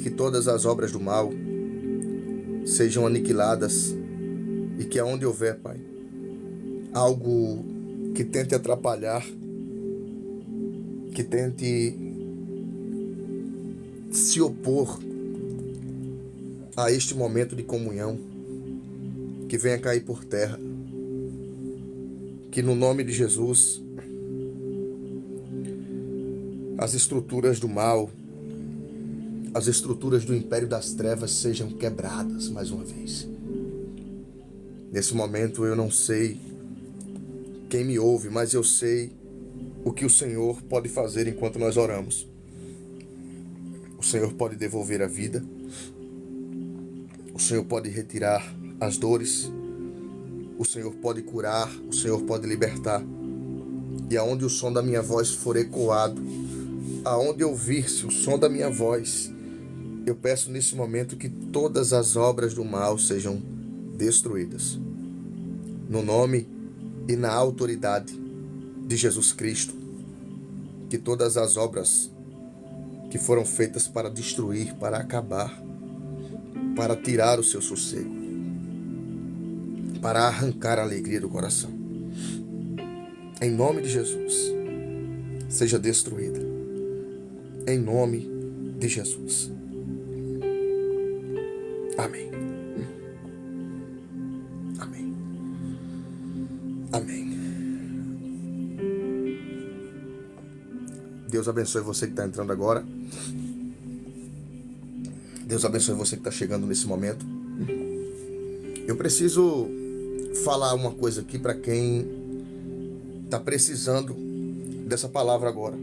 Que todas as obras do mal sejam aniquiladas e que aonde houver, Pai, algo que tente atrapalhar, que tente se opor a este momento de comunhão, que venha cair por terra. Que no nome de Jesus, as estruturas do mal, as estruturas do império das trevas sejam quebradas mais uma vez. Nesse momento eu não sei quem me ouve, mas eu sei o que o Senhor pode fazer enquanto nós oramos. O Senhor pode devolver a vida. O Senhor pode retirar as dores. O Senhor pode curar. O Senhor pode libertar. E aonde o som da minha voz for ecoado, aonde ouvir-se o som da minha voz, eu peço nesse momento que todas as obras do mal sejam destruídas. No nome e na autoridade de Jesus Cristo, que todas as obras que foram feitas para destruir, para acabar, para tirar o seu sossego, para arrancar a alegria do coração, em nome de Jesus, seja destruída. Em nome de Jesus. Amém. Amém. Amém. Deus abençoe você que está entrando agora. Deus abençoe você que está chegando nesse momento. Eu preciso falar uma coisa aqui para quem está precisando dessa palavra agora.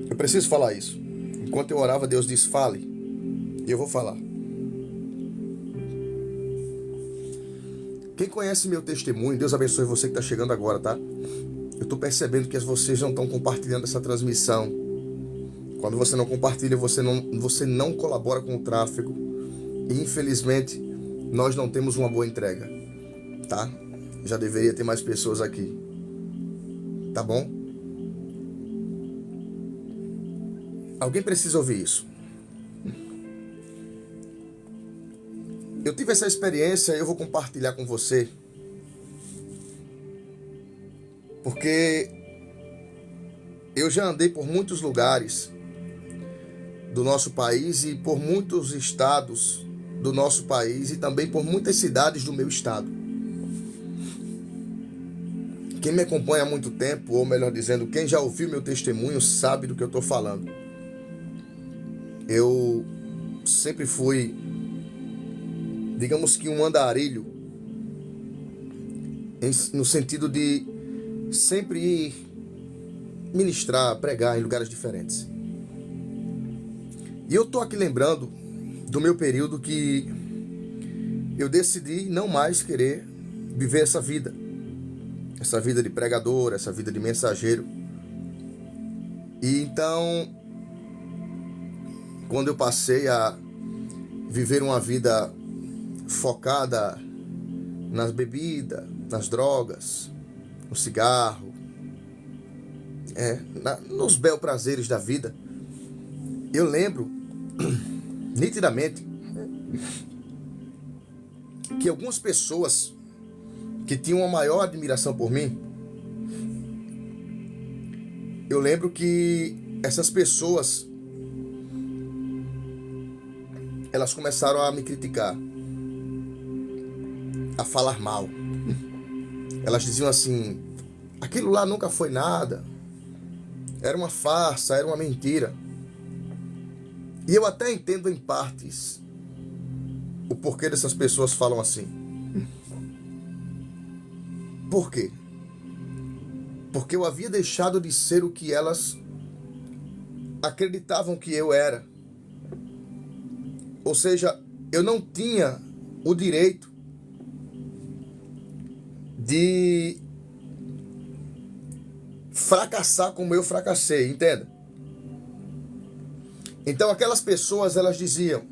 Eu preciso falar isso. Enquanto eu orava, Deus disse, fale. E eu vou falar. Quem conhece meu testemunho, Deus abençoe você que está chegando agora, tá? Eu estou percebendo que vocês não estão compartilhando essa transmissão. Quando você não compartilha, você não colabora com o tráfego. E infelizmente, nós não temos uma boa entrega, tá? Já deveria ter mais pessoas aqui. Tá bom? Alguém precisa ouvir isso. Eu tive essa experiência e eu vou compartilhar com você. Porque eu já andei por muitos lugares do nosso país e por muitos estados do nosso país e também por muitas cidades do meu estado. Quem me acompanha há muito tempo, ou melhor dizendo, quem já ouviu meu testemunho sabe do que eu estou falando. Eu sempre fui, digamos que um andarilho, no sentido de sempre ir ministrar, pregar em lugares diferentes. E eu estou aqui lembrando do meu período que eu decidi não mais querer viver essa vida de pregador, essa vida de mensageiro. E então, quando eu passei a viver uma vida focada nas bebidas, nas drogas, no cigarro, nos bel prazeres da vida, eu lembro nitidamente que algumas pessoas que tinham uma maior admiração por mim, eu lembro que essas pessoas, elas começaram a me criticar, a falar mal. Elas diziam assim, aquilo lá nunca foi nada, era uma farsa, era uma mentira. E eu até entendo em partes o porquê dessas pessoas falam assim. Por quê? Porque eu havia deixado de ser o que elas acreditavam que eu era. Ou seja, eu não tinha o direito de fracassar como eu fracassei, entenda? Então aquelas pessoas, elas diziam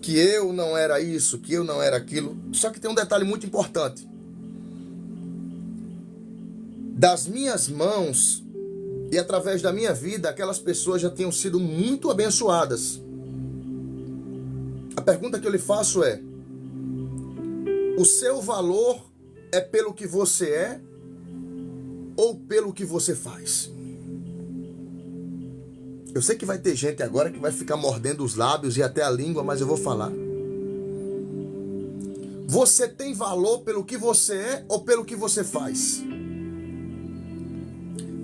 que eu não era isso, que eu não era aquilo. Só que tem um detalhe muito importante. Das minhas mãos E através da minha vida, aquelas pessoas já tenham sido muito abençoadas. A pergunta que eu lhe faço é: o seu valor é pelo que você é ou pelo que você faz? Eu sei que vai ter gente agora que vai ficar mordendo os lábios e até a língua, mas eu vou falar. Você tem valor pelo que você é ou pelo que você faz?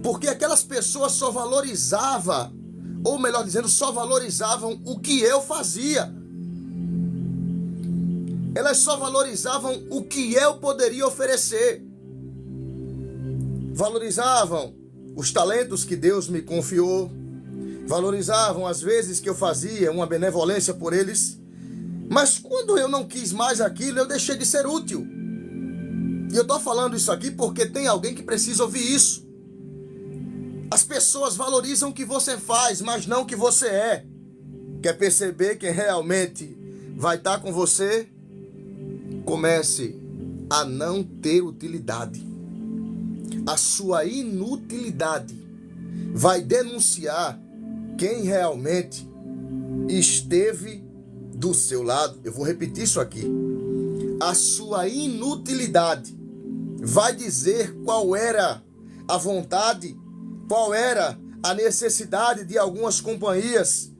Porque aquelas pessoas só valorizavam, ou melhor dizendo, só valorizavam o que eu fazia. Elas só valorizavam o que eu poderia oferecer. Valorizavam os talentos que Deus me confiou. Valorizavam as vezes que eu fazia uma benevolência por eles. Mas quando eu não quis mais aquilo, eu deixei de ser útil. E eu estou falando isso aqui porque tem alguém que precisa ouvir isso. As pessoas valorizam o que você faz, mas não o que você é. Quer perceber quem realmente vai estar com você? Comece a não ter utilidade. A sua inutilidade vai denunciar quem realmente esteve do seu lado. Eu vou repetir isso aqui. A sua inutilidade vai dizer qual era a vontade, qual era a necessidade de algumas companhias.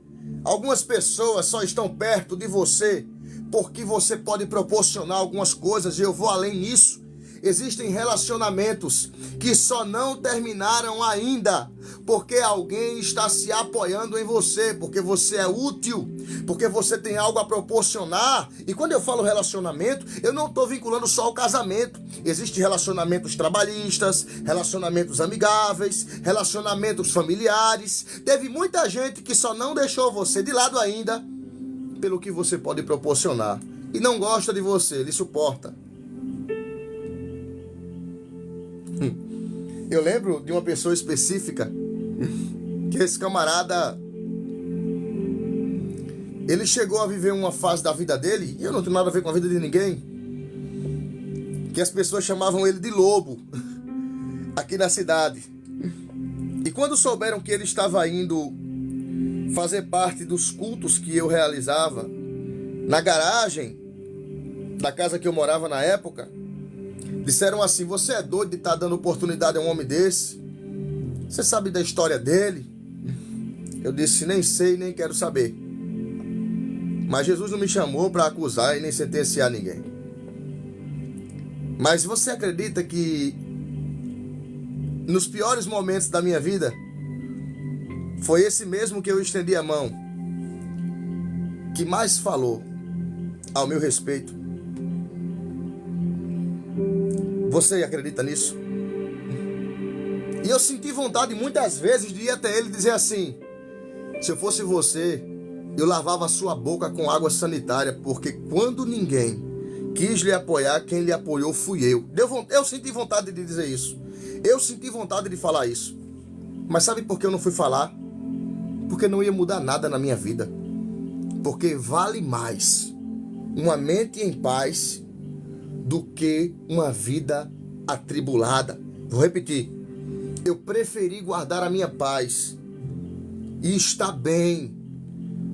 Algumas pessoas só estão perto de você porque você pode proporcionar algumas coisas, e eu vou além nisso. Existem relacionamentos que só não terminaram ainda porque alguém está se apoiando em você, porque você é útil, porque você tem algo a proporcionar. E quando eu falo relacionamento, eu não estou vinculando só ao casamento. Existem relacionamentos trabalhistas, relacionamentos amigáveis, relacionamentos familiares. Teve muita gente que só não deixou você de lado ainda pelo que você pode proporcionar. E não gosta de você, lhe suporta. Eu lembro de uma pessoa específica, que esse camarada, ele chegou a viver uma fase da vida dele, e eu não tenho nada a ver com a vida de ninguém, que as pessoas chamavam ele de lobo, aqui na cidade. E quando souberam que ele estava indo fazer parte dos cultos que eu realizava, na garagem da casa que eu morava na época, disseram assim: você é doido de estar dando oportunidade a um homem desse? Você sabe da história dele? Eu disse: nem sei, nem quero saber. Mas Jesus não me chamou para acusar e nem sentenciar ninguém. Mas você acredita que nos piores momentos da minha vida, foi esse mesmo que eu estendi a mão que mais falou ao meu respeito? Você acredita nisso? E eu senti vontade muitas vezes de ir até ele e dizer assim: se eu fosse você, eu lavava a sua boca com água sanitária, porque quando ninguém quis lhe apoiar, quem lhe apoiou fui eu. Eu senti vontade de dizer isso. Eu senti vontade de falar isso. Mas sabe por que eu não fui falar? Porque não ia mudar nada na minha vida. Porque vale mais uma mente em paz do que uma vida atribulada. Vou repetir. Eu preferi guardar a minha paz e estar bem,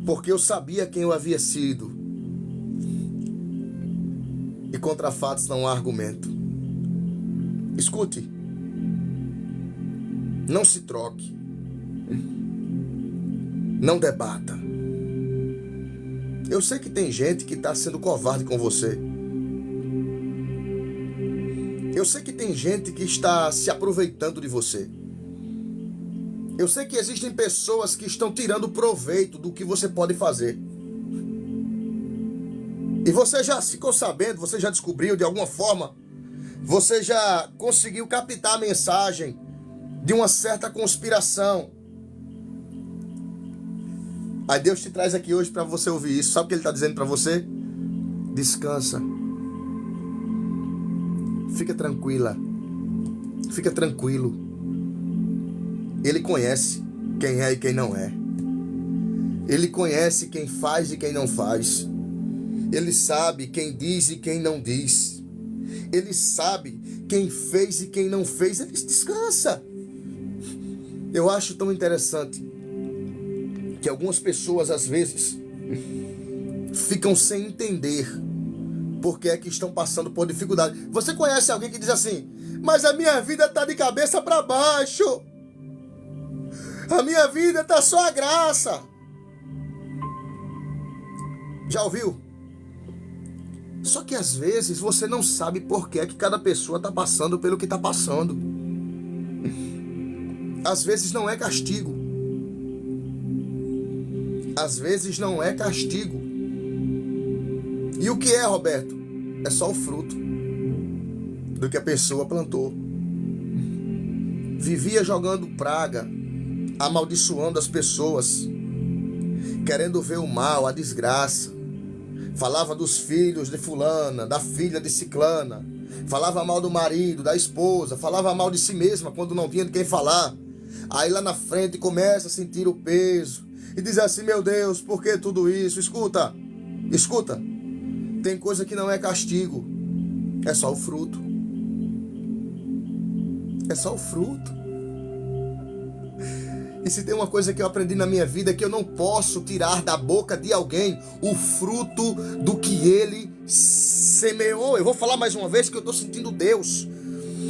porque eu sabia quem eu havia sido. E contra fatos não há argumento. Escute. Não se troque. Não debata. Eu sei que tem gente que está sendo covarde com você. Eu sei que tem gente que está se aproveitando de você. Eu sei que existem pessoas que estão tirando proveito do que você pode fazer. E você já ficou sabendo, você já descobriu de alguma forma, você já conseguiu captar a mensagem de uma certa conspiração. Aí Deus te traz aqui hoje para você ouvir isso. Sabe o que Ele está dizendo para você? Descansa. Fica tranquila. Fica tranquilo. Ele conhece quem é e quem não é. Ele conhece quem faz e quem não faz. Ele sabe quem diz e quem não diz. Ele sabe quem fez e quem não fez. Ele descansa. Eu acho tão interessante que algumas pessoas, às vezes, ficam sem entender por que é que estão passando por dificuldade. Você conhece alguém que diz assim: mas a minha vida está de cabeça para baixo. A minha vida está só a graça. Já ouviu? Só que às vezes você não sabe por que é que cada pessoa está passando pelo que está passando. Às vezes não é castigo. Às vezes não é castigo. E o que é, Roberto? É só o fruto do que a pessoa plantou. Vivia jogando praga, amaldiçoando as pessoas, querendo ver o mal, a desgraça. Falava dos filhos de fulana, da filha de ciclana. Falava mal do marido, da esposa. Falava mal de si mesma quando não tinha de quem falar. Aí lá na frente começa a sentir o peso e diz assim: meu Deus, por que tudo isso? Escuta, tem coisa que não é castigo, é só o fruto. É só o fruto. E se tem uma coisa que eu aprendi na minha vida, é que eu não posso tirar da boca de alguém o fruto do que ele semeou. Eu vou falar mais uma vez que eu estou sentindo Deus.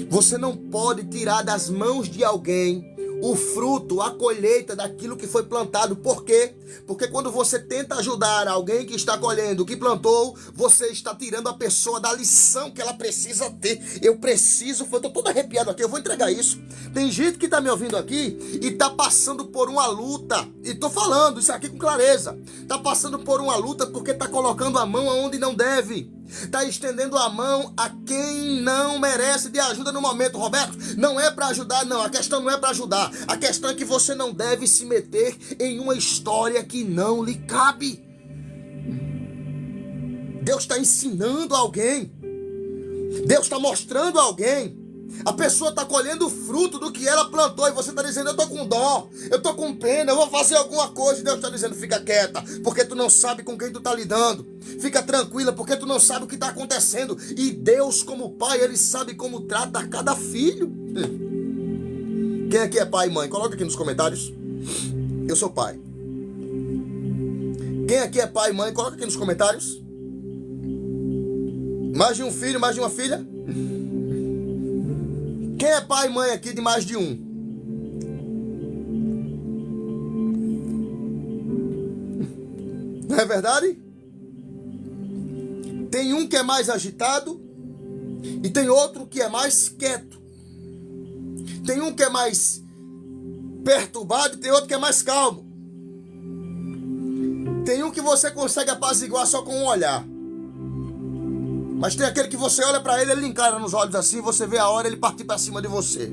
Você não pode tirar das mãos de alguém o fruto, a colheita daquilo que foi plantado. Por quê? Porque quando você tenta ajudar alguém que está colhendo o que plantou, você está tirando a pessoa da lição que ela precisa ter. Eu estou todo arrepiado aqui, eu vou entregar isso. Tem gente que está me ouvindo aqui e está passando por uma luta, e estou falando isso aqui com clareza, está passando por uma luta porque está colocando a mão aonde não deve. Está estendendo a mão a quem não merece de ajuda no momento. Roberto, não é para ajudar, não. A questão não é para ajudar. A questão é que você não deve se meter em uma história que não lhe cabe. Deus está ensinando alguém. Deus está mostrando a alguém. A pessoa está colhendo o fruto do que ela plantou e você está dizendo: eu estou com dó, eu estou com pena, eu vou fazer alguma coisa. E Deus está dizendo: fica quieta, porque tu não sabe com quem tu está lidando. Fica tranquila, porque tu não sabe o que está acontecendo. E Deus, como pai, Ele sabe como trata cada filho. Quem aqui é pai e mãe? Coloca aqui nos comentários. Eu sou pai. Quem aqui é pai e mãe? Coloca aqui nos comentários. Mais de um filho, mais de uma filha? Quem é pai e mãe aqui de mais de um? Não é verdade? Tem um que é mais agitado e tem outro que é mais quieto. Tem um que é mais perturbado e tem outro que é mais calmo. Tem um que você consegue apaziguar só com um olhar. Mas tem aquele que você olha pra ele, ele encara nos olhos assim, você vê a hora ele partir pra cima de você.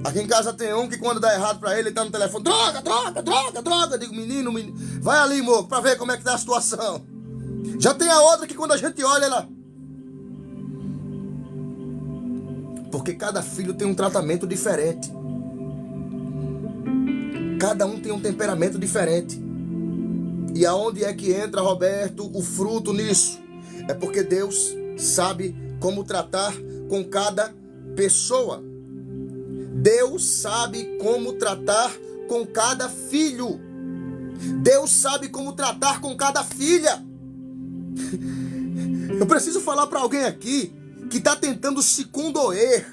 Aqui em casa tem um que quando dá errado pra ele tá no telefone: droga, droga, droga, droga. Eu digo: menino, vai ali, moço, pra ver como é que tá a situação. Já tem a outra que quando a gente olha, ela... Porque cada filho tem um tratamento diferente. Cada um tem um temperamento diferente. E aonde é que entra, Roberto, o fruto nisso? É porque Deus sabe como tratar com cada pessoa. Deus sabe como tratar com cada filho. Deus sabe como tratar com cada filha. Eu preciso falar para alguém aqui que está tentando se condoer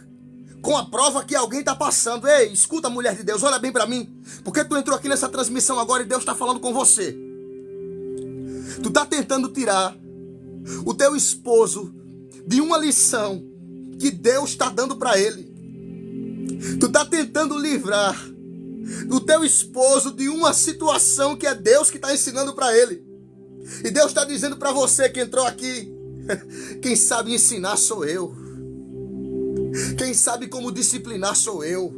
com a prova que alguém está passando. Ei, escuta, mulher de Deus, olha bem para mim. Porque tu entrou aqui nessa transmissão agora e Deus está falando com você. Tu está tentando tirar o teu esposo de uma lição que Deus está dando para ele. Tu está tentando livrar o teu esposo de uma situação que é Deus que está ensinando para ele. E Deus está dizendo para você que entrou aqui: quem sabe ensinar sou eu. Quem sabe como disciplinar sou eu.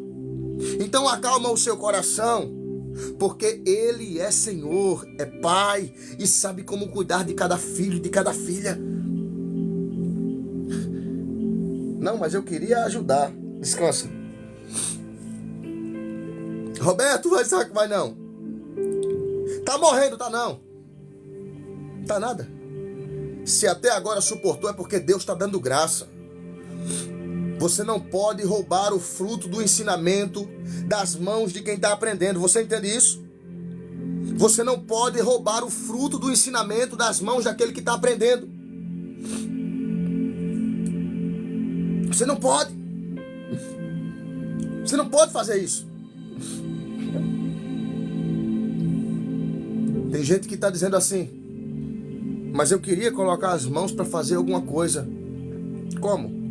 Então acalma o seu coração, porque Ele é Senhor, é Pai e sabe como cuidar de cada filho, de cada filha. Não, mas eu queria ajudar. Descansa. Roberto, vai não. Tá morrendo, tá não. Tá nada. Se até agora suportou é porque Deus está dando graça. Você não pode roubar o fruto do ensinamento das mãos de quem está aprendendo. Você entende isso? Você não pode roubar o fruto do ensinamento das mãos daquele que está aprendendo. Você não pode. Você não pode fazer isso. Tem gente que está dizendo assim: mas eu queria colocar as mãos para fazer alguma coisa. Como?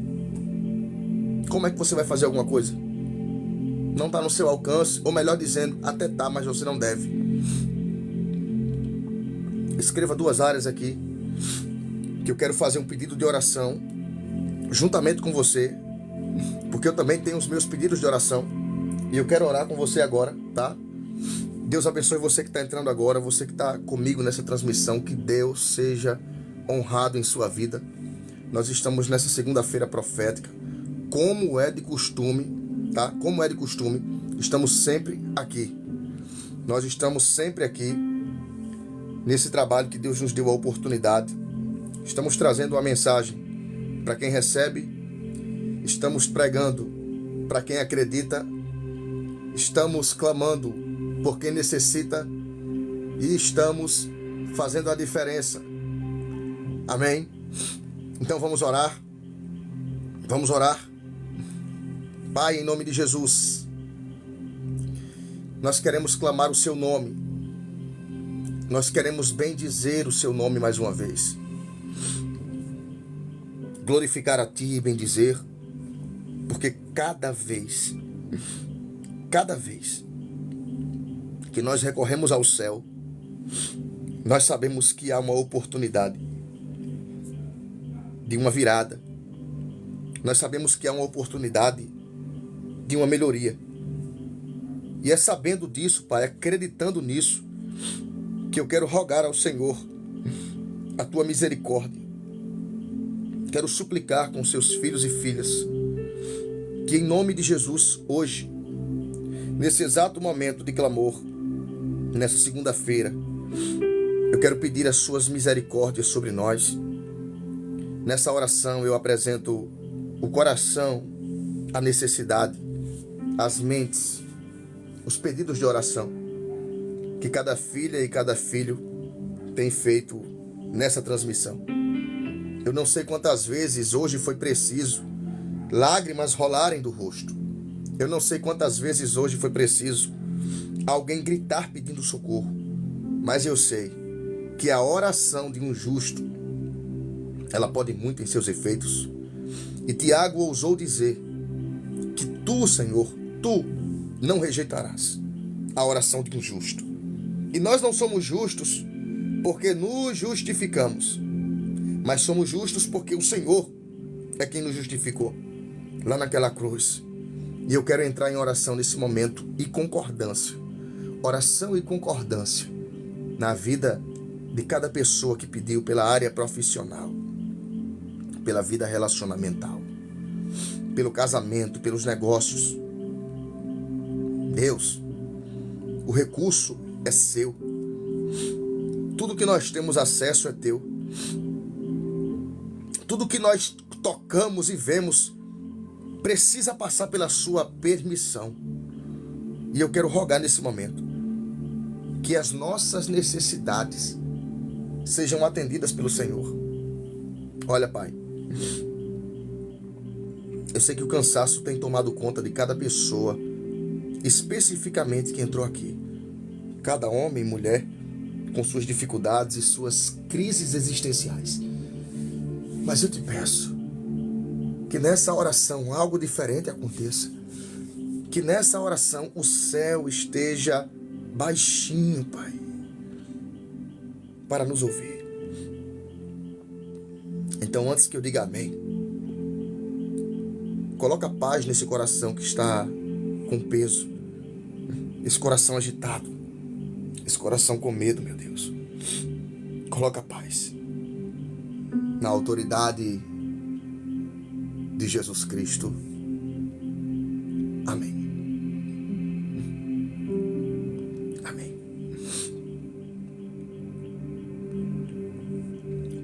Como é que você vai fazer alguma coisa? Não está no seu alcance, ou melhor dizendo, até está, mas você não deve. Escreva 2 áreas aqui, que eu quero fazer um pedido de oração, juntamente com você, porque eu também tenho os meus pedidos de oração, e eu quero orar com você agora, tá? Deus abençoe você que está entrando agora, você que está comigo nessa transmissão, que Deus seja honrado em sua vida. Nós estamos nessa segunda-feira profética, como é de costume, tá? Como é de costume, estamos sempre aqui. Nós estamos sempre aqui, nesse trabalho que Deus nos deu a oportunidade. Estamos trazendo uma mensagem para quem recebe, estamos pregando para quem acredita, estamos clamando por quem necessita e estamos fazendo a diferença. Amém? Então vamos orar. Vamos orar. Pai, em nome de Jesus, nós queremos clamar o seu nome. Nós queremos bendizer o seu nome mais uma vez. Glorificar a ti e bendizer, porque cada vez que nós recorremos ao céu, nós sabemos que há uma oportunidade de uma virada. Nós sabemos que há uma oportunidade de uma melhoria. E é sabendo disso, Pai, acreditando nisso, que eu quero rogar ao Senhor a tua misericórdia. Quero suplicar com seus filhos e filhas que, em nome de Jesus, hoje, nesse exato momento de clamor, nessa segunda-feira, eu quero pedir as suas misericórdias sobre nós. Nessa oração eu apresento o coração, a necessidade, as mentes, os pedidos de oração que cada filha e cada filho tem feito nessa transmissão. Eu não sei quantas vezes hoje foi preciso lágrimas rolarem do rosto. Eu não sei quantas vezes hoje foi preciso alguém gritar pedindo socorro. Mas eu sei que a oração de um justo, ela pode muito em seus efeitos. E Tiago ousou dizer que tu, Senhor, tu não rejeitarás a oração de um justo. E nós não somos justos porque nos justificamos, mas somos justos porque o Senhor é quem nos justificou lá naquela cruz. E eu quero entrar em oração nesse momento e concordância. Oração e concordância na vida de cada pessoa que pediu pela área profissional, pela vida relacionamental, pelo casamento, pelos negócios. Deus, o recurso é seu. Tudo que nós temos acesso é teu. Tudo que nós tocamos e vemos precisa passar pela sua permissão. E eu quero rogar nesse momento que as nossas necessidades sejam atendidas pelo Senhor. Olha, Pai, eu sei que o cansaço tem tomado conta de cada pessoa, especificamente que entrou aqui. Cada homem e mulher com suas dificuldades e suas crises existenciais. Mas eu te peço que nessa oração algo diferente aconteça. Que nessa oração o céu esteja baixinho, Pai, para nos ouvir. Então, antes que eu diga amém, coloca paz nesse coração que está com peso, esse coração agitado, esse coração com medo, meu Deus. Coloca paz na autoridade de Jesus Cristo. Amém. Amém.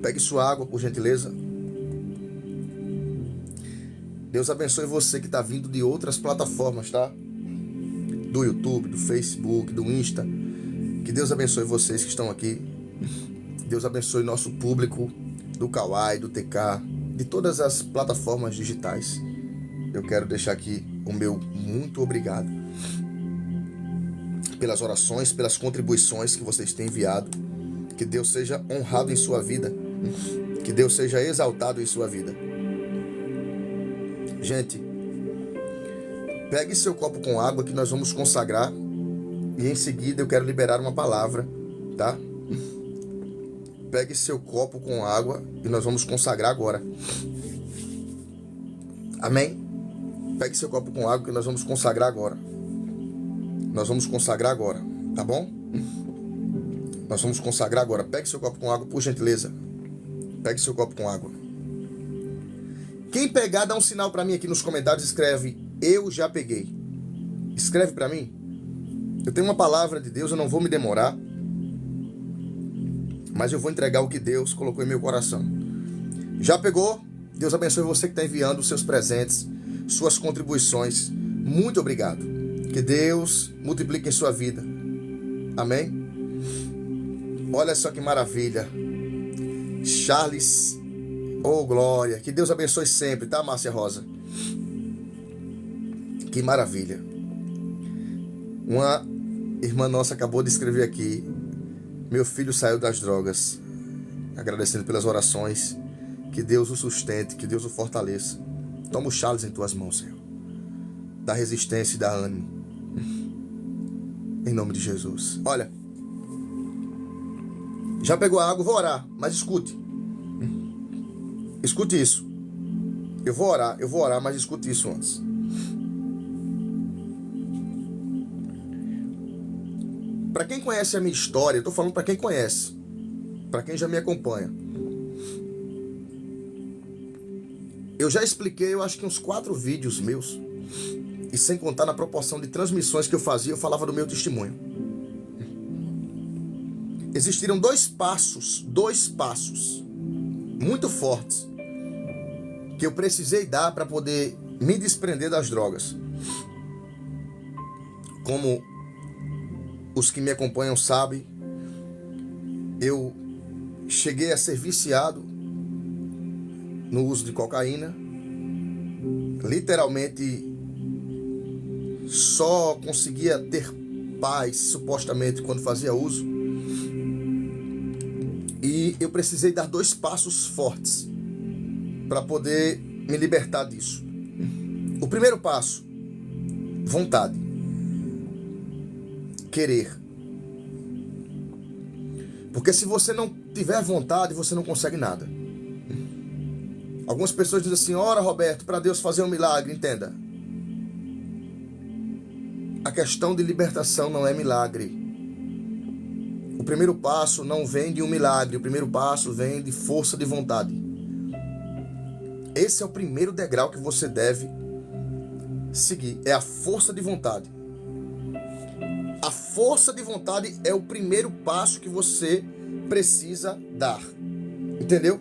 Pegue sua água, por gentileza. Deus abençoe você que está vindo de outras plataformas, tá? Do YouTube, do Facebook, do Insta. Que Deus abençoe vocês que estão aqui. Deus abençoe nosso público do Kawai, do TK, de todas as plataformas digitais. Eu quero deixar aqui o meu muito obrigado pelas orações, pelas contribuições que vocês têm enviado. Que Deus seja honrado em sua vida. Que Deus seja exaltado em sua vida. Gente, pegue seu copo com água que nós vamos consagrar. E em seguida eu quero liberar uma palavra, tá? Pegue seu copo com água e nós vamos consagrar agora. Amém? Pegue seu copo com água que nós vamos consagrar agora. Nós vamos consagrar agora, tá bom? Nós vamos consagrar agora. Pegue seu copo com água, por gentileza. Pegue seu copo com água. Quem pegar, dá um sinal pra mim aqui nos comentários. Escreve, eu já peguei. Escreve pra mim. Eu tenho uma palavra de Deus, eu não vou me demorar. Mas eu vou entregar o que Deus colocou em meu coração. Já pegou? Deus abençoe você que está enviando os seus presentes, suas contribuições. Muito obrigado. Que Deus multiplique em sua vida. Amém? Olha só que maravilha. Charles, oh glória. Que Deus abençoe sempre, tá, Márcia Rosa? Que maravilha. Uma irmã nossa acabou de escrever aqui. Meu filho saiu das drogas. Agradecendo pelas orações. Que Deus o sustente, que Deus o fortaleça. Toma o Charles em tuas mãos, Senhor. Dá resistência e dá ânimo. Em nome de Jesus. Olha. Já pegou a água, vou orar. Mas escute. Escute isso. Eu vou orar, mas escute isso antes. Para quem conhece a minha história, eu tô falando para quem conhece. Para quem já me acompanha. Eu já expliquei, eu acho que uns 4 vídeos meus. E sem contar na proporção de transmissões que eu fazia, eu falava do meu testemunho. Existiram 2 passos muito fortes que eu precisei dar para poder me desprender das drogas. Como os que me acompanham sabem, eu cheguei a ser viciado no uso de cocaína. Literalmente só conseguia ter paz, supostamente, quando fazia uso. E eu precisei dar 2 passos fortes para poder me libertar disso. O primeiro passo, vontade. Querer. Porque se você não tiver vontade, você não consegue nada. Algumas pessoas dizem assim, ora Roberto, para Deus fazer um milagre, entenda. A questão de libertação não é milagre. O primeiro passo não vem de um milagre, o primeiro passo vem de força de vontade. Esse é o primeiro degrau que você deve seguir, é a força de vontade. A força de vontade é o primeiro passo que você precisa dar. Entendeu?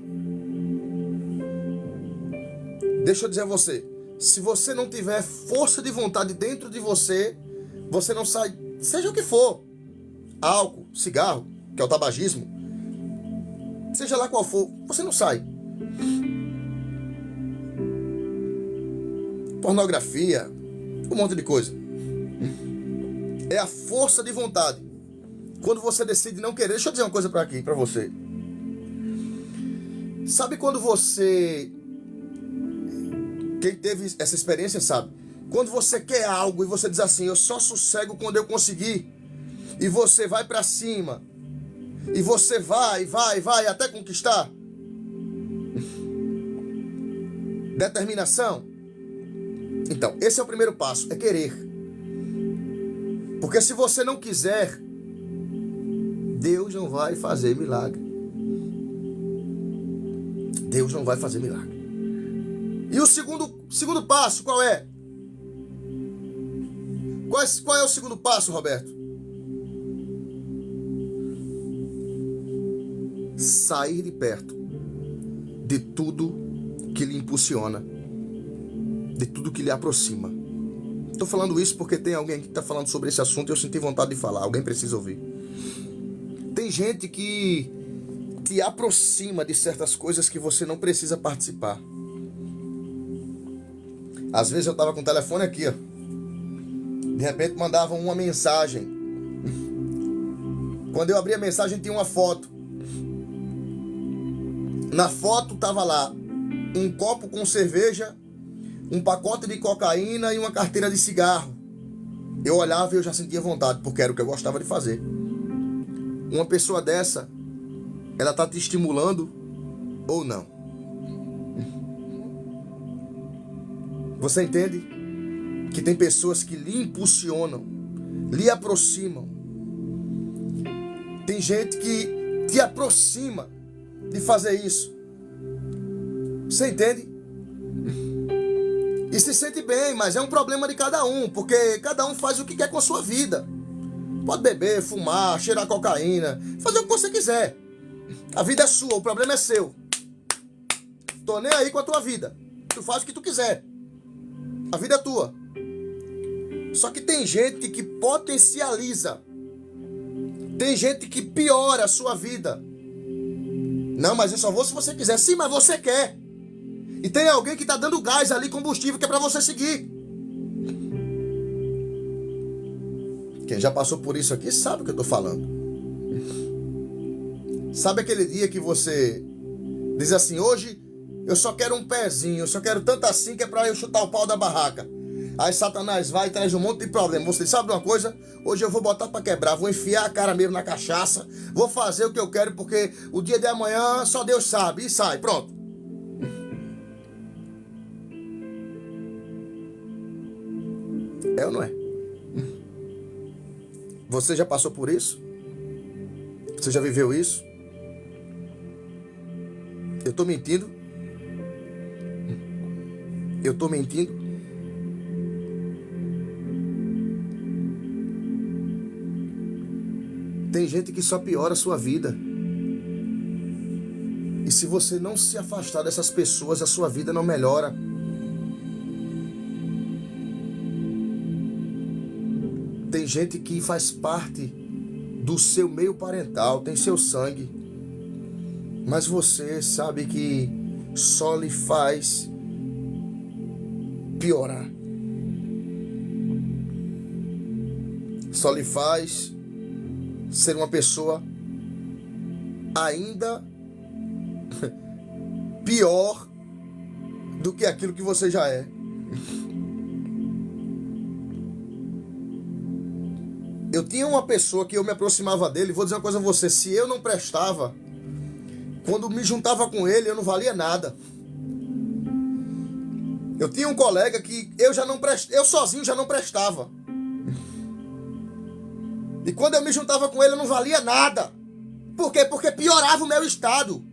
Deixa eu dizer a você, se você não tiver força de vontade dentro de você, você não sai, seja o que for, álcool, cigarro, que é o tabagismo, seja lá qual for, você não sai. Pornografia, um monte de coisa. É a força de vontade. Quando você decide não querer, deixa eu dizer uma coisa para você. Sabe quando você... Quem teve essa experiência sabe. Quando você quer algo e você diz assim, eu só sossego quando eu conseguir. E você vai pra cima. E você vai até conquistar. Determinação. Então, esse é o primeiro passo, é querer. Porque se você não quiser, Deus não vai fazer milagre. Deus não vai fazer milagre. E o segundo passo, qual é? Qual é o segundo passo, Roberto? Sair de perto de tudo que lhe impulsiona de tudo que lhe aproxima. Estou falando isso porque tem alguém que está falando sobre esse assunto e eu senti vontade de falar. Alguém precisa ouvir. Tem gente que te aproxima de certas coisas que você não precisa participar. Às vezes eu estava com o telefone aqui, ó. De repente mandavam uma mensagem. Quando eu abri a mensagem tinha uma foto. Na foto estava lá um copo com cerveja, um pacote de cocaína e uma carteira de cigarro. Eu olhava e eu já sentia vontade, porque era o que eu gostava de fazer. Uma pessoa dessa, ela está te estimulando ou não? Você entende que tem pessoas que lhe impulsionam, lhe aproximam. Tem gente que te aproxima de fazer isso. Você entende? E se sente bem, mas é um problema de cada um, porque cada um faz o que quer com a sua vida. Pode beber, fumar, cheirar cocaína, fazer o que você quiser. A vida é sua, o problema é seu. Tô nem aí com a tua vida. Tu faz o que tu quiser. A vida é tua. Só que tem gente que potencializa. Tem gente que piora a sua vida. Não, mas eu só vou se você quiser. Sim, mas você quer. E tem alguém que está dando gás ali, combustível, que é para você seguir. Quem já passou por isso aqui sabe o que eu estou falando. Sabe aquele dia que você diz assim, hoje eu só quero um pezinho, eu só quero tanto assim que é para eu chutar o pau da barraca. Aí Satanás vai e traz um monte de problema. Você sabe uma coisa? Hoje eu vou botar para quebrar, vou enfiar a cara mesmo na cachaça, vou fazer o que eu quero porque o dia de amanhã só Deus sabe. E sai, pronto. É ou não é? Você já passou por isso? Você já viveu isso? Eu tô mentindo? Eu tô mentindo? Tem gente que só piora a sua vida. E se você não se afastar dessas pessoas, a sua vida não melhora. Tem gente que faz parte do seu meio parental, tem seu sangue. Mas você sabe que só lhe faz piorar. Só lhe faz ser uma pessoa ainda pior do que aquilo que você já é. Eu tinha uma pessoa que eu me aproximava dele, vou dizer uma coisa a você, se eu não prestava, quando me juntava com ele, eu não valia nada. Eu tinha um colega que eu sozinho já não prestava. E quando eu me juntava com ele, eu não valia nada. Por quê? Porque piorava o meu estado.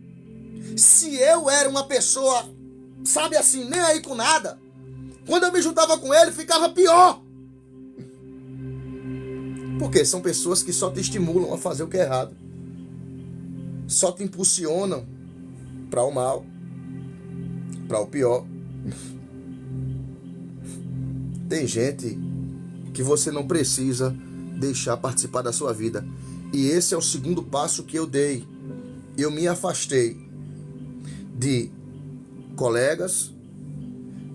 Se eu era uma pessoa, sabe assim, nem aí com nada, quando eu me juntava com ele, ficava pior. Porque são pessoas que só te estimulam a fazer o que é errado. Só te impulsionam para o mal, para o pior. Tem gente que você não precisa deixar participar da sua vida. E esse é o segundo passo que eu dei. Eu me afastei de colegas,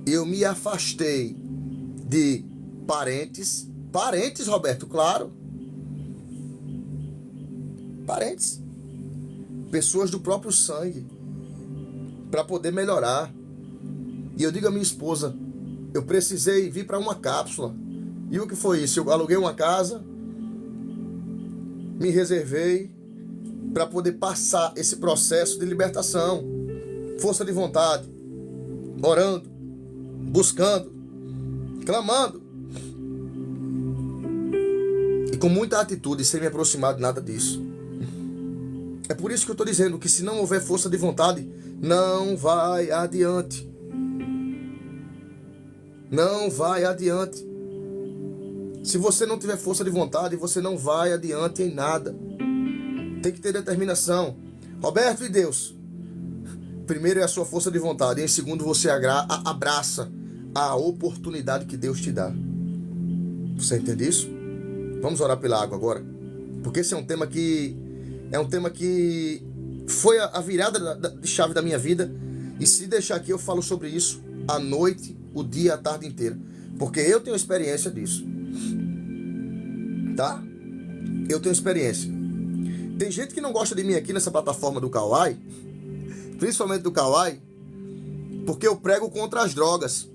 eu me afastei de parentes, Roberto, claro. Parentes. Pessoas do próprio sangue. Para poder melhorar. E eu digo à minha esposa, eu precisei vir para uma cápsula. E o que foi isso? Eu aluguei uma casa, me reservei para poder passar esse processo de libertação. Força de vontade. Orando. Buscando. Clamando. E com muita atitude, sem me aproximar de nada disso. É por isso que eu estou dizendo que se não houver força de vontade, não vai adiante. Não vai adiante. Se você não tiver força de vontade, você não vai adiante em nada. Tem que ter determinação. Roberto e Deus. Primeiro é a sua força de vontade. E em segundo você abraça a oportunidade que Deus te dá. Você entende isso? Vamos orar pela água agora. Porque esse é um tema que foi a virada de chave da minha vida. E se deixar aqui, eu falo sobre isso à noite, o dia, a tarde inteira. Porque eu tenho experiência disso. Tá? Eu tenho experiência. Tem gente que não gosta de mim aqui nessa plataforma do Kawai, principalmente do Kawai, porque eu prego contra as drogas.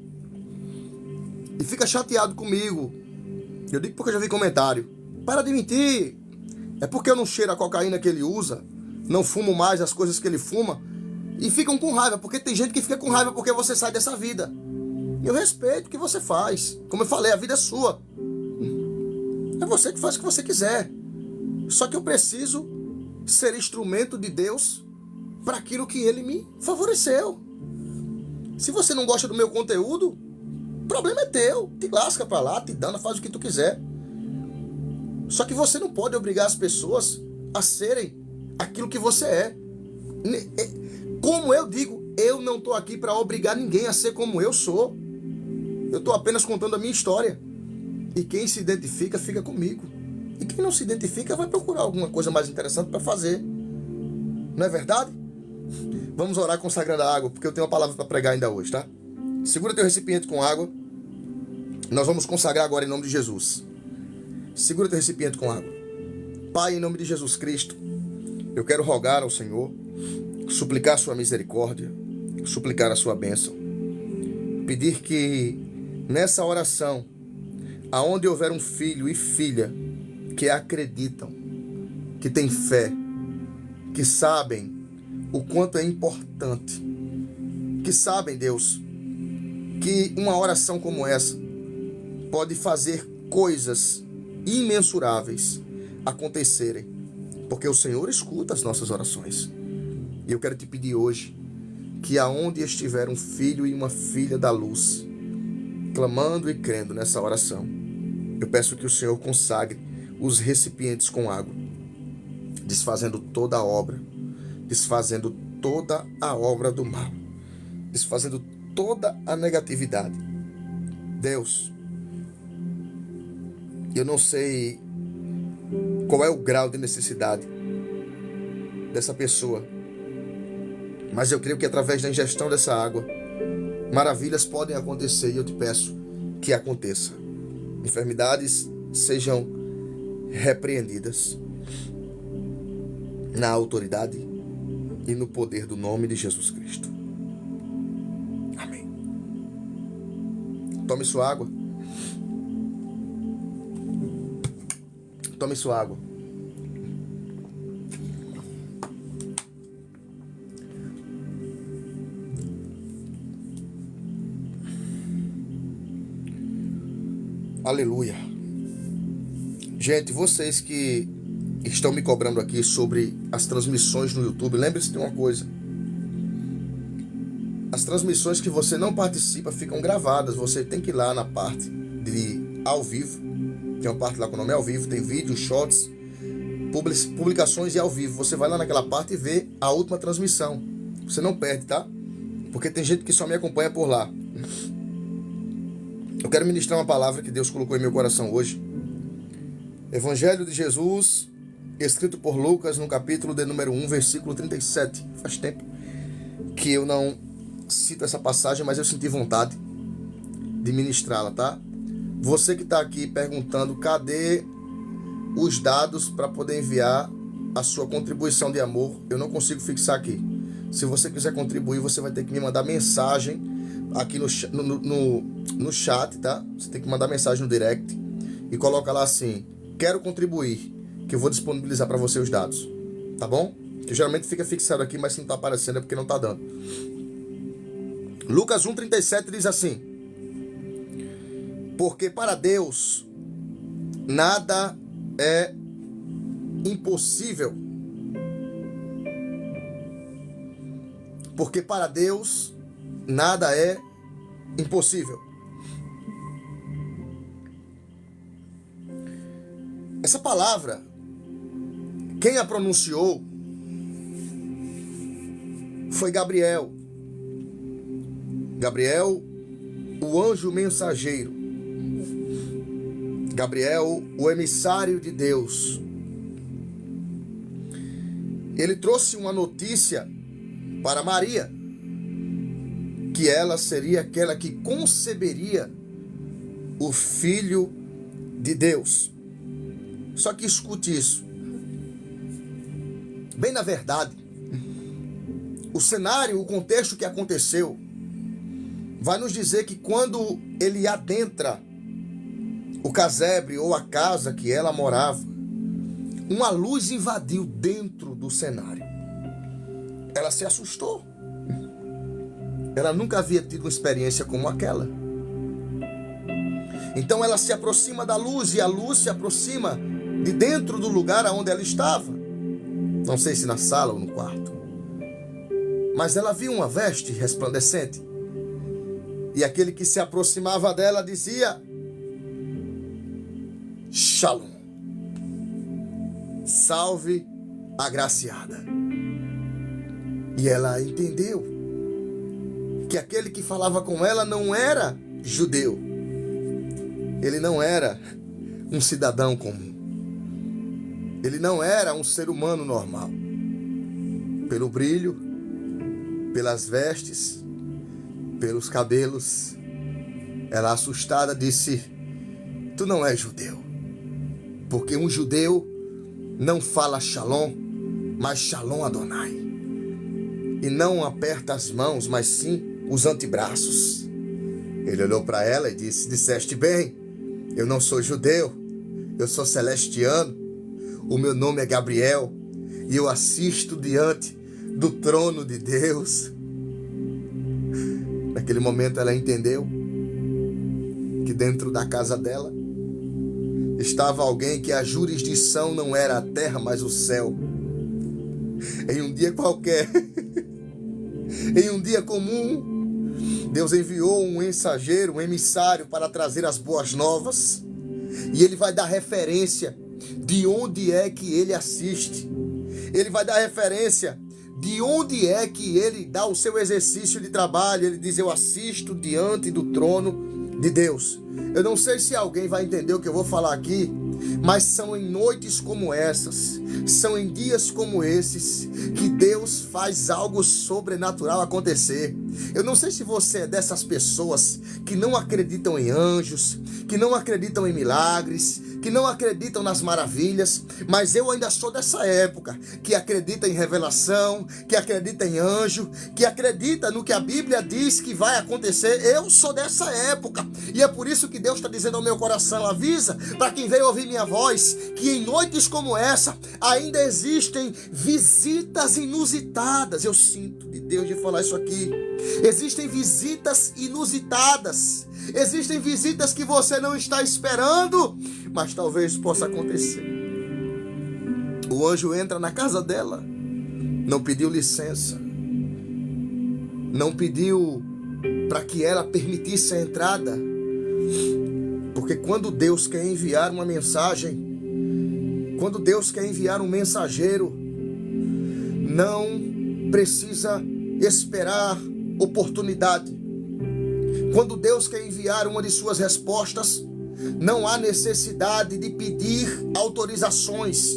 E fica chateado comigo. Eu digo porque eu já vi comentário. Para de mentir. É porque eu não cheiro a cocaína que ele usa, não fumo mais as coisas que ele fuma, e ficam com raiva, porque tem gente que fica com raiva porque você sai dessa vida. Eu respeito o que você faz. Como eu falei, a vida é sua. É você que faz o que você quiser. Só que eu preciso ser instrumento de Deus para aquilo que Ele me favoreceu. Se você não gosta do meu conteúdo, o problema é teu. Te lasca pra lá, te dana, faz o que tu quiser. Só que você não pode obrigar as pessoas a serem aquilo que você é. Como eu digo, eu não estou aqui para obrigar ninguém a ser como eu sou. Eu estou apenas contando a minha história. E quem se identifica, fica comigo. E quem não se identifica, vai procurar alguma coisa mais interessante para fazer. Não é verdade? Vamos orar consagrando a água, porque eu tenho uma palavra para pregar ainda hoje, tá? Segura teu recipiente com água. Nós vamos consagrar agora em nome de Jesus. Segura teu recipiente com água. Pai, em nome de Jesus Cristo, eu quero rogar ao Senhor, suplicar a sua misericórdia, suplicar a sua bênção. Pedir que nessa oração, aonde houver um filho e filha que acreditam, que têm fé, que sabem o quanto é importante, que sabem, Deus, que uma oração como essa pode fazer coisas imensuráveis acontecerem, porque o Senhor escuta as nossas orações. E eu quero te pedir hoje que aonde estiver um filho e uma filha da luz, clamando e crendo nessa oração, eu peço que o Senhor consagre os recipientes com água, desfazendo toda a obra, desfazendo toda a obra do mal, desfazendo toda a negatividade. Deus, eu não sei qual é o grau de necessidade dessa pessoa, mas eu creio que através da ingestão dessa água, maravilhas podem acontecer e eu te peço que aconteça. Enfermidades sejam repreendidas na autoridade e no poder do nome de Jesus Cristo. Amém. Tome sua água. Tome sua água. Aleluia. Gente, vocês que estão me cobrando aqui sobre as transmissões no YouTube, lembre-se de uma coisa. As transmissões que você não participa ficam gravadas. Você tem que ir lá na parte de ao vivo. Tem uma parte lá com o nome ao vivo. Tem vídeos, shots, publicações e ao vivo. Você vai lá naquela parte e vê a última transmissão. Você não perde, tá? Porque tem gente que só me acompanha por lá. Eu quero ministrar uma palavra que Deus colocou em meu coração hoje. Evangelho de Jesus, escrito por Lucas, no capítulo de número 1, versículo 37. Faz tempo que eu não cito essa passagem, mas eu senti vontade de ministrá-la, tá? Você que está aqui perguntando, cadê os dados para poder enviar a sua contribuição de amor? Eu não consigo fixar aqui. Se você quiser contribuir, você vai ter que me mandar mensagem aqui no chat, tá? Você tem que mandar mensagem no direct e coloca lá assim, quero contribuir, que eu vou disponibilizar para você os dados, tá bom? Que geralmente fica fixado aqui, mas se não tá aparecendo é porque não tá dando. Lucas 1,37 diz assim: porque para Deus nada é impossível. Porque para Deus nada é impossível. Essa palavra, quem a pronunciou foi Gabriel. Gabriel, o anjo mensageiro, Gabriel, o emissário de Deus, ele trouxe uma notícia para Maria, que ela seria aquela que conceberia o Filho de Deus. Só que escute isso. Bem na verdade, o cenário, o contexto que aconteceu, vai nos dizer que quando ele adentra o casebre ou a casa que ela morava, uma luz invadiu dentro do cenário. Ela se assustou. Ela nunca havia tido uma experiência como aquela. Então ela se aproxima da luz e a luz se aproxima de dentro do lugar onde ela estava. Não sei se na sala ou no quarto. Mas ela viu uma veste resplandecente. E aquele que se aproximava dela dizia: Shalom. Salve, agraciada. E ela entendeu que aquele que falava com ela não era judeu. Ele não era um cidadão comum. Ele não era um ser humano normal. Pelo brilho, pelas vestes, pelos cabelos, ela assustada disse: tu não és judeu. Porque um judeu não fala Shalom, mas Shalom Adonai. E não aperta as mãos, mas sim os antebraços. Ele olhou para ela e disse: disseste bem, eu não sou judeu, eu sou celestiano, o meu nome é Gabriel, e eu assisto diante do trono de Deus. Naquele momento ela entendeu que dentro da casa dela estava alguém que a jurisdição não era a terra, mas o céu. Em um dia qualquer, em um dia comum, Deus enviou um mensageiro, um emissário para trazer as boas novas. E ele vai dar referência de onde é que ele assiste. Ele vai dar referência de onde é que ele dá o seu exercício de trabalho. Ele diz: eu assisto diante do trono de Deus. Eu não sei se alguém vai entender o que eu vou falar aqui, mas são em noites como essas, são em dias como esses, que Deus faz algo sobrenatural acontecer. Eu não sei se você é dessas pessoas que não acreditam em anjos, que não acreditam em milagres, que não acreditam nas maravilhas, mas eu ainda sou dessa época, que acredita em revelação, que acredita em anjo, que acredita no que a Bíblia diz que vai acontecer. Eu sou dessa época, e é por isso que Deus está dizendo ao meu coração: avisa para quem veio ouvir minha voz, que em noites como essa, ainda existem visitas inusitadas. Eu sinto de Deus de falar isso aqui. Existem visitas inusitadas. Existem visitas que você não está esperando, mas talvez possa acontecer. O anjo entra na casa dela, não pediu licença, não pediu para que ela permitisse a entrada, porque quando Deus quer enviar uma mensagem, quando Deus quer enviar um mensageiro, não precisa esperar oportunidade. Quando Deus quer enviar uma de suas respostas, não há necessidade de pedir autorizações.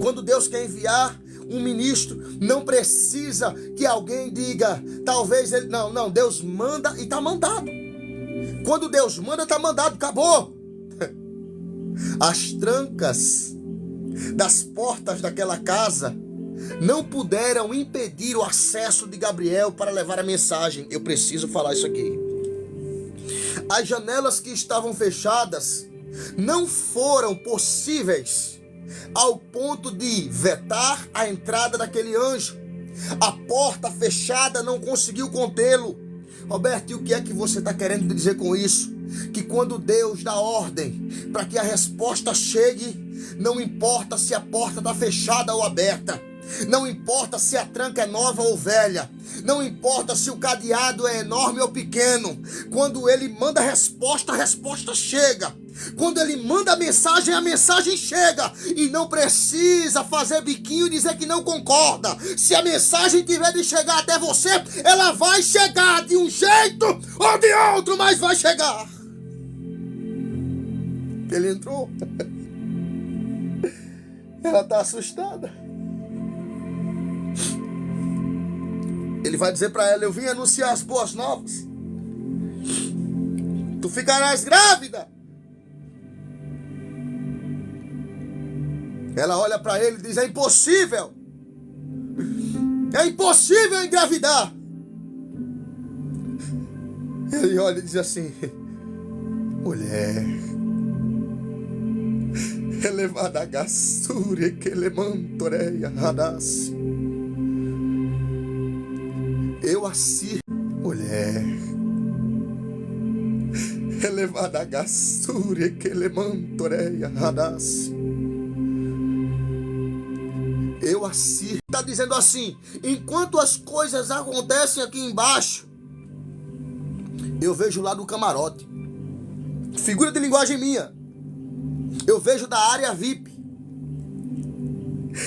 Quando Deus quer enviar um ministro, não precisa que alguém diga, talvez ele... Não, Deus manda e está mandado. Quando Deus manda, está mandado, acabou. As trancas das portas daquela casa não puderam impedir o acesso de Gabriel para levar a mensagem. Eu preciso falar isso aqui. As janelas que estavam fechadas não foram possíveis ao ponto de vetar a entrada daquele anjo. A porta fechada não conseguiu contê-lo. Roberto, e o que é que você está querendo dizer com isso? Que quando Deus dá ordem para que a resposta chegue, não importa se a porta está fechada ou aberta. Não importa se a tranca é nova ou velha. Não importa se o cadeado é enorme ou pequeno. Quando ele manda a resposta chega. Quando ele manda a mensagem chega. E não precisa fazer biquinho e dizer que não concorda. Se a mensagem tiver de chegar até você, ela vai chegar de um jeito ou de outro, mas vai chegar. Ele entrou. Ela está assustada. Ele vai dizer para ela: eu vim anunciar as boas novas. Tu ficarás grávida. Ela olha para ele e diz: é impossível. É impossível engravidar. Ele olha e diz assim: mulher, elevada gassure que lemantoreia radas. Eu assim, mulher, elevada gassure que lemantoreia radas. Eu assim, está dizendo assim: enquanto as coisas acontecem aqui embaixo, eu vejo lá do camarote. Figura de linguagem minha. Eu vejo da área VIP.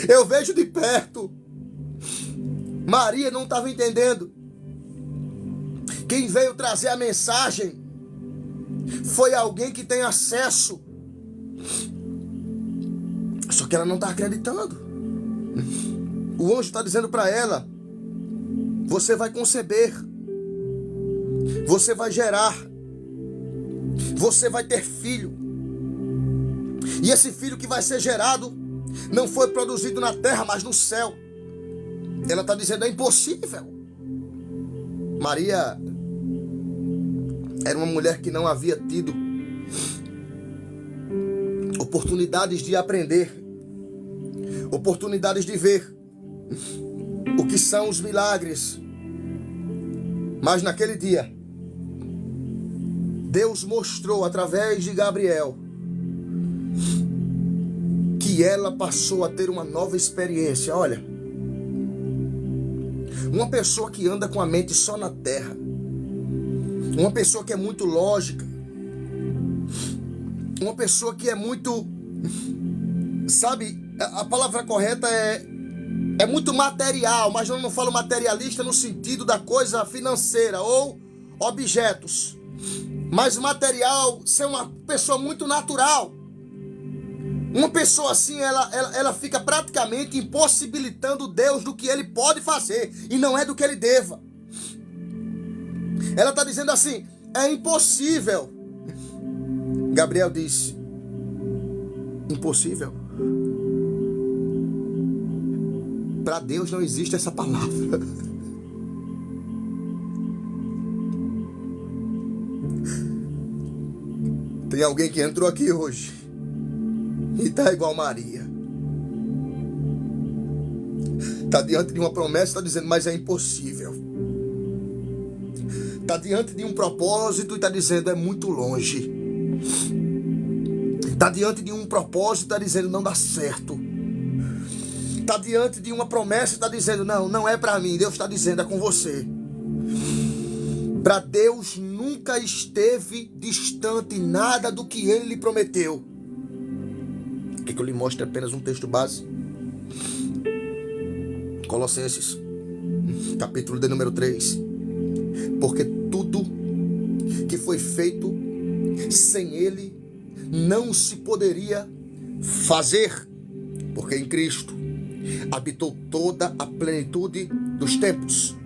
Eu vejo de perto. Maria não estava entendendo. Quem veio trazer a mensagem foi alguém que tem acesso. Só que ela não está acreditando. O anjo está dizendo para ela: você vai conceber. Você vai gerar. Você vai ter filho. E esse filho que vai ser gerado não foi produzido na terra, mas no céu. Ela está dizendo: é impossível. Maria era uma mulher que não havia tido oportunidades de aprender, oportunidades de ver o que são os milagres. Mas naquele dia, Deus mostrou através de Gabriel que ela passou a ter uma nova experiência. Olha, uma pessoa que anda com a mente só na terra, uma pessoa que é muito lógica, uma pessoa que é muito, sabe, a palavra correta é muito material, mas eu não falo materialista no sentido da coisa financeira ou objetos, mas material, ser uma pessoa muito natural. Uma pessoa assim, ela fica praticamente impossibilitando Deus do que ele pode fazer e não é do que ele deva. Ela está dizendo assim: é impossível. Gabriel disse: impossível? Para Deus não existe essa palavra. Tem alguém que entrou aqui hoje e está igual Maria. Está diante de uma promessa, está dizendo: mas é impossível. Está diante de um propósito e está dizendo: é muito longe. Está diante de um propósito e está dizendo: não dá certo. Está diante de uma promessa e está dizendo: não é para mim. Deus está dizendo: é com você. Para Deus nunca esteve distante nada do que Ele lhe prometeu. Quer que eu lhe mostre apenas um texto base? Colossenses, capítulo de número 3. Porque tudo que foi feito sem Ele não se poderia fazer. Porque em Cristo habitou toda a plenitude dos tempos.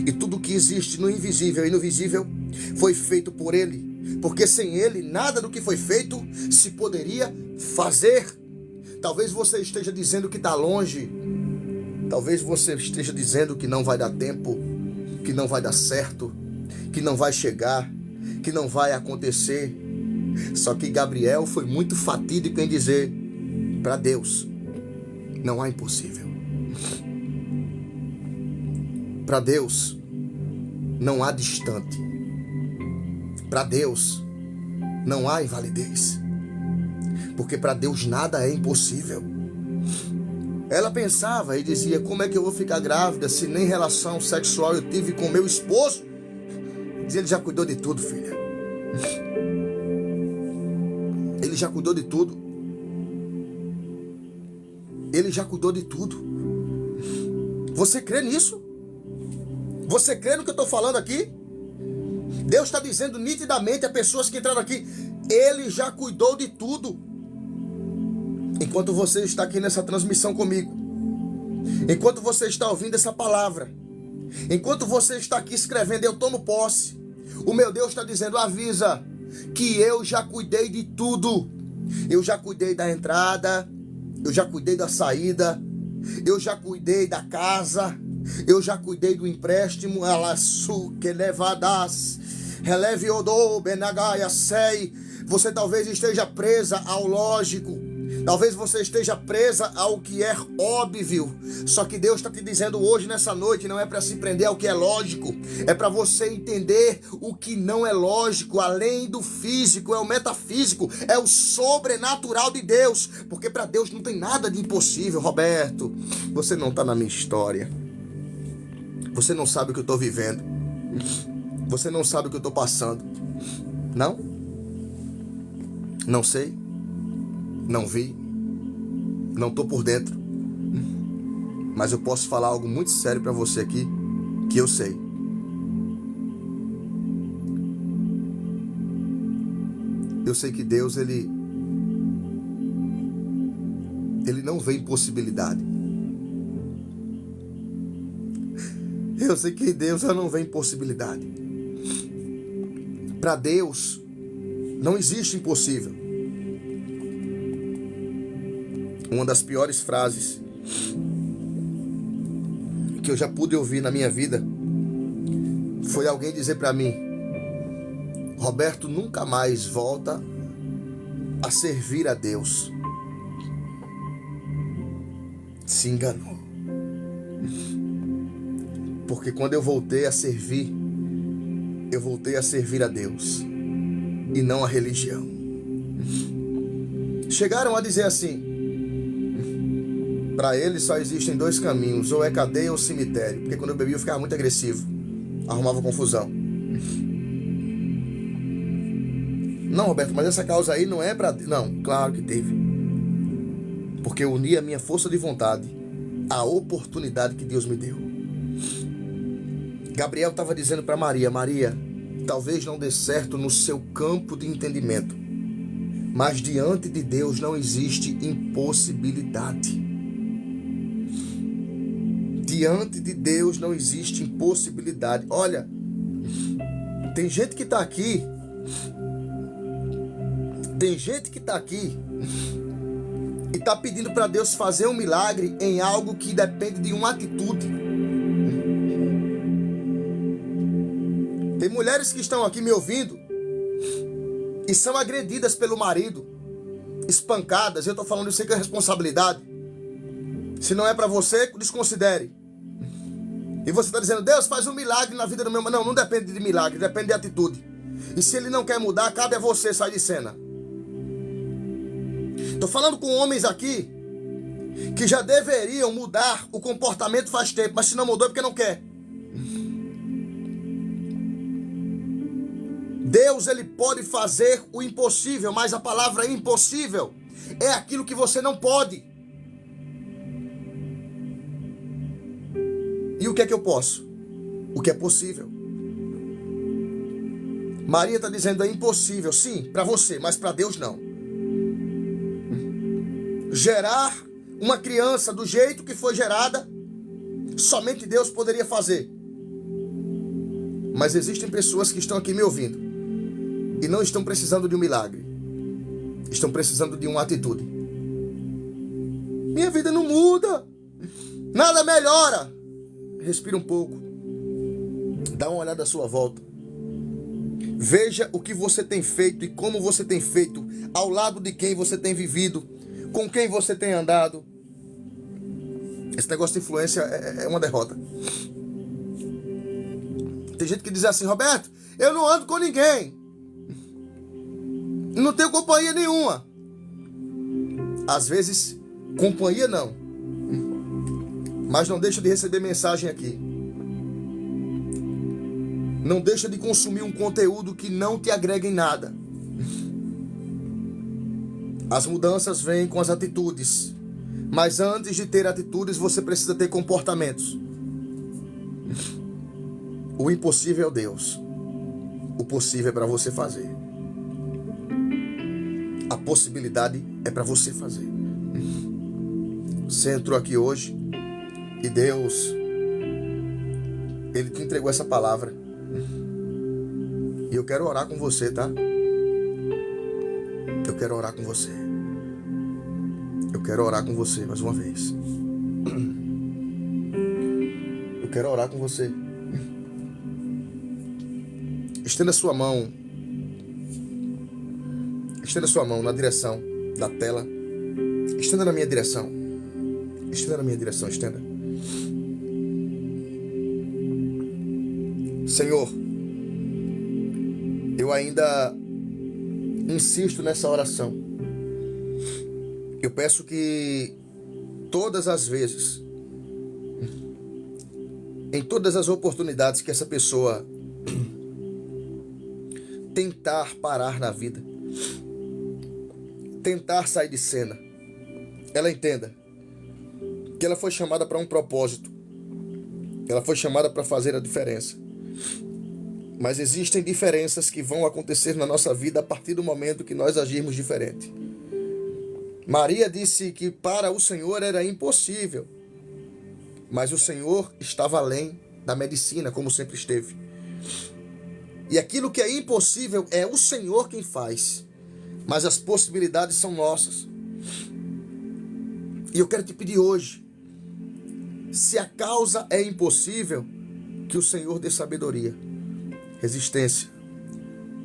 E tudo que existe no invisível e no visível foi feito por Ele. Porque sem Ele nada do que foi feito se poderia fazer. Talvez você esteja dizendo que está longe. Talvez você esteja dizendo que não vai dar tempo, que não vai dar certo, que não vai chegar, que não vai acontecer. Só que Gabriel foi muito fatídico em dizer: para Deus não há impossível. Para Deus não há distante. Para Deus não há invalidez. Porque para Deus nada é impossível. Ela pensava e dizia: como é que eu vou ficar grávida se nem relação sexual eu tive com meu esposo? Ele já cuidou de tudo, filha. já cuidou de tudo. Ele já cuidou de tudo. Você crê nisso? Você crê no que eu estou falando aqui? Deus está dizendo nitidamente a pessoas que entraram aqui, Ele já cuidou de tudo. Enquanto você está aqui nessa transmissão comigo, enquanto você está ouvindo essa palavra, enquanto você está aqui escrevendo, eu tomo posse, o meu Deus está dizendo, avisa que eu já cuidei de tudo. Eu já cuidei da entrada, eu já cuidei da saída, eu já cuidei da casa, eu já cuidei do empréstimo. Releve odô, benagaia, sei. Você talvez esteja presa ao lógico. Talvez você esteja presa ao que é óbvio. Só que Deus está te dizendo hoje, nessa noite, não é para se prender ao que é lógico. É para você entender o que não é lógico, além do físico, é o metafísico, é o sobrenatural de Deus. Porque para Deus não tem nada de impossível. Roberto, você não está na minha história. Você não sabe o que eu estou vivendo. Você não sabe o que eu estou passando. Não? Não sei. Não vi. Não estou por dentro. Mas eu posso falar algo muito sério para você aqui, que eu sei. Eu sei que Deus, Ele não vê impossibilidade. Eu sei que Deus não vê impossibilidade. Para Deus, não existe impossível. Uma das piores frases que eu já pude ouvir na minha vida foi alguém dizer para mim: Roberto, nunca mais volta a servir a Deus. Se enganou. Porque quando eu voltei a servir, eu voltei a servir a Deus e não a religião. Chegaram a dizer assim: para eles só existem dois caminhos, ou é cadeia ou cemitério. Porque quando eu bebia eu ficava muito agressivo, arrumava confusão. Não, Roberto, mas essa causa aí não é para... Não, claro que teve. Porque eu uni a minha força de vontade à oportunidade que Deus me deu. Gabriel estava dizendo para Maria: Maria, talvez não dê certo no seu campo de entendimento, mas diante de Deus não existe impossibilidade. Diante de Deus não existe impossibilidade. Olha, tem gente que está aqui. Tem gente que está aqui e está pedindo para Deus fazer um milagre em algo que depende de uma atitude. Tem mulheres que estão aqui me ouvindo e são agredidas pelo marido, espancadas. Eu estou falando isso que é responsabilidade. Se não é para você, desconsidere. E você está dizendo: Deus, faz um milagre na vida do meu... Não depende de milagre, depende de atitude. E se ele não quer mudar, cabe a você sair de cena. Estou falando com homens aqui que já deveriam mudar o comportamento faz tempo, mas se não mudou é porque não quer. Deus, Ele pode fazer o impossível, mas a palavra impossível é aquilo que você não pode. E o que é que eu posso? O que é possível. Maria está dizendo: é impossível, sim, para você, mas para Deus não. Gerar uma criança do jeito que foi gerada, somente Deus poderia fazer. Mas existem pessoas que estão aqui me ouvindo e não estão precisando de um milagre. Estão precisando de uma atitude. Minha vida não muda. Nada melhora. Respira um pouco. Dá uma olhada à sua volta. Veja o que você tem feito e como você tem feito, ao lado de quem você tem vivido, com quem você tem andado. Esse negócio de influência é uma derrota. Tem gente que diz assim: Roberto, eu não ando com ninguém, não tenho companhia nenhuma. Às vezes, companhia não, mas não deixa de receber mensagem aqui. Não deixa de consumir um conteúdo que não te agrega em nada. As mudanças vêm com as atitudes. Mas antes de ter atitudes, você precisa ter comportamentos. O impossível é o Deus. O possível é para você fazer. A possibilidade é para você fazer. Você entrou aqui hoje e Deus, Ele te entregou essa palavra. E eu quero orar com você, tá? Eu quero orar com você. Eu quero orar com você mais uma vez. Eu quero orar com você. Estenda sua mão. Estenda sua mão na direção da tela. Estenda na minha direção. Estenda na minha direção, estenda. Senhor, eu ainda insisto nessa oração. Eu peço que todas as vezes, em todas as oportunidades que essa pessoa tentar parar na vida, tentar sair de cena, ela entenda que ela foi chamada para um propósito. Ela foi chamada para fazer a diferença. Mas existem diferenças que vão acontecer na nossa vida a partir do momento que nós agirmos diferente. Maria disse que para o Senhor era impossível, mas o Senhor estava além da medicina, como sempre esteve. E aquilo que é impossível é o Senhor quem faz, mas as possibilidades são nossas. E eu quero te pedir hoje, se a causa é impossível, que o Senhor dê sabedoria, resistência,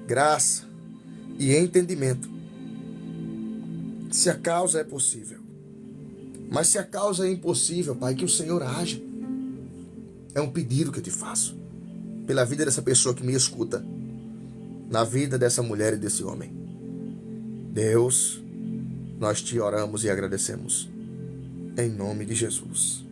graça e entendimento. Se a causa é possível. Mas se a causa é impossível, Pai, que o Senhor haja. É um pedido que eu te faço. Pela vida dessa pessoa que me escuta. Na vida dessa mulher e desse homem. Deus, nós te oramos e agradecemos. Em nome de Jesus.